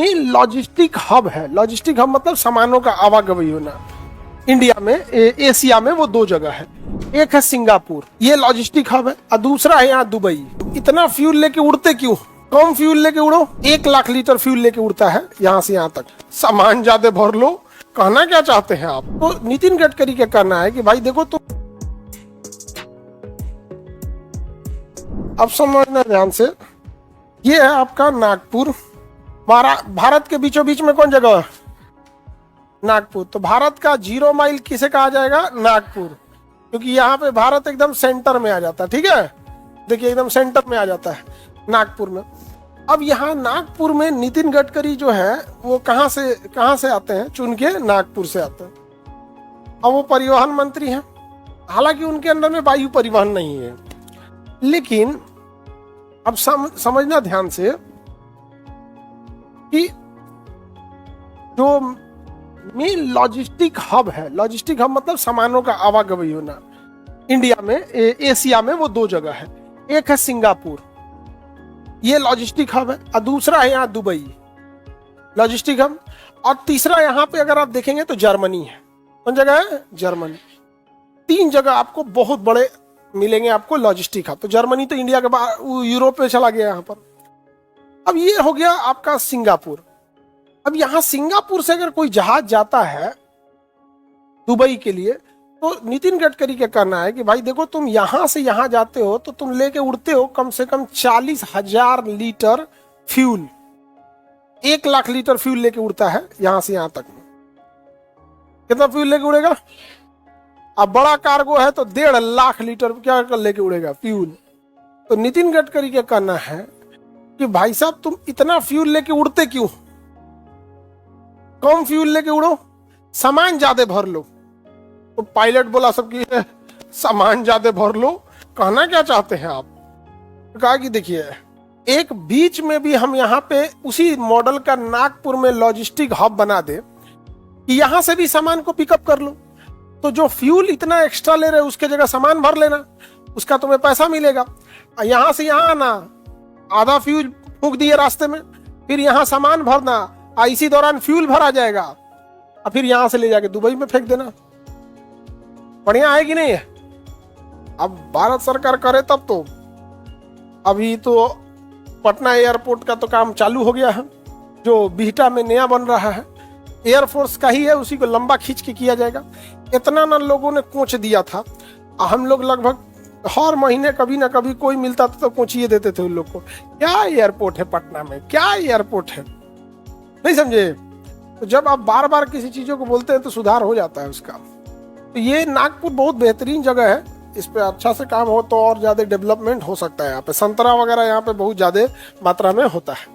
Main logistic hub है। Logistic hub मतलब सामानों का आवागमन होना। इंडिया में एशिया में वो दो जगह है, एक है सिंगापुर, ये लॉजिस्टिक हब है, और दूसरा है यहाँ दुबई। इतना फ्यूल लेके उड़ते क्यों? कम फ्यूल लेके उड़ो, 1 लाख लीटर फ्यूल लेके उड़ता है यहाँ से यहाँ तक। सामान ज्यादा भर लो, कहना क्या चाहते हैं आप? तो नितिन गडकरी का कहना है कि भाई देखो तो अब समझना ध्यान से, ये है आपका नागपुर। भारत के बीचों बीच में कौन जगह है? नागपुर। तो भारत का 0 माइल किसे कहा जाएगा? नागपुर, क्योंकि यहाँ पे भारत एकदम सेंटर में आ जाता है। ठीक है, देखिए एकदम सेंटर में आ जाता है नागपुर में। अब यहाँ नागपुर में नितिन गडकरी जो है वो कहाँ से आते हैं? चुन के नागपुर से आते हैं। अब वो परिवहन मंत्री हैं, हालांकि उनके अंदर में वायु परिवहन नहीं है, लेकिन अब समझना ध्यान से कि जो मेन लॉजिस्टिक हब है, लॉजिस्टिक हब मतलब सामानों का आवागमन होना। इंडिया में एशिया में वो दो जगह है, एक है सिंगापुर, ये लॉजिस्टिक हब है, और दूसरा है यहाँ दुबई, लॉजिस्टिक हब। और तीसरा यहाँ पे अगर आप देखेंगे तो जर्मनी है। कौन जगह है? जर्मनी। 3 जगह आपको बहुत बड़े मिलेंगे आपको लॉजिस्टिक हब। तो जर्मनी तो इंडिया के बाहर, यूरोप में चला गया यहाँ पर। अब ये हो गया आपका सिंगापुर। अब यहाँ सिंगापुर से अगर कोई जहाज जाता है दुबई के लिए, तो नितिन गडकरी का कहना है कि भाई देखो तुम यहां से यहां जाते हो तो तुम लेके उड़ते हो कम से कम 40,000 litre fuel. 1 lakh litre fuel लेके उड़ता है यहां से यहां तक में। कितना फ्यूल लेके उड़ेगा? अब बड़ा कार्गो है तो 1.5 लाख लीटर क्या लेके उड़ेगा फ्यूल। तो नितिन गडकरी का कहना है कि भाई साहब तुम इतना फ्यूल लेके उड़ते क्यों? कम फ्यूल लेके उड़ो, सामान ज्यादा भर लो। तो पायलट बोला सबकी सामान ज्यादा भर लो, कहना क्या चाहते हैं आप? तो कहा कि देखिए एक बीच में भी हम यहाँ पे उसी मॉडल का नागपुर में लॉजिस्टिक हब बना दे कि यहां से भी सामान को पिकअप कर लो, तो जो फ्यूल इतना एक्स्ट्रा ले रहे उसके जगह सामान भर लेना, उसका तुम्हें पैसा मिलेगा। यहां से यहां आना, आधा फ्यूल फूंक दिए रास्ते में, फिर यहां सामान भरना, इसी दौरान फ्यूल भरा जाएगा, और फिर यहां से ले जाके दुबई में फेंक देना। बढ़िया है कि नहीं है? अब भारत सरकार करे तब तो। अभी तो पटना एयरपोर्ट का तो काम चालू हो गया है, जो बिहटा में नया बन रहा है, एयरफोर्स का ही है, उसी को लंबा खींच के किया जाएगा। इतना ना लोगों ने कोच दिया था, हम लोग लगभग हर महीने कभी ना कभी कोई मिलता था तो कोचिए देते थे उन लोग को। क्या एयरपोर्ट है पटना में, क्या एयरपोर्ट है, नहीं समझे? तो जब आप बार बार किसी चीजों को बोलते हैं तो सुधार हो जाता है उसका। तो ये नागपुर बहुत बेहतरीन जगह है, इस पे अच्छा से काम हो तो और ज्यादा डेवलपमेंट हो सकता है। यहाँ पे संतरा वगैरह यहाँ पे बहुत ज्यादा मात्रा में होता है।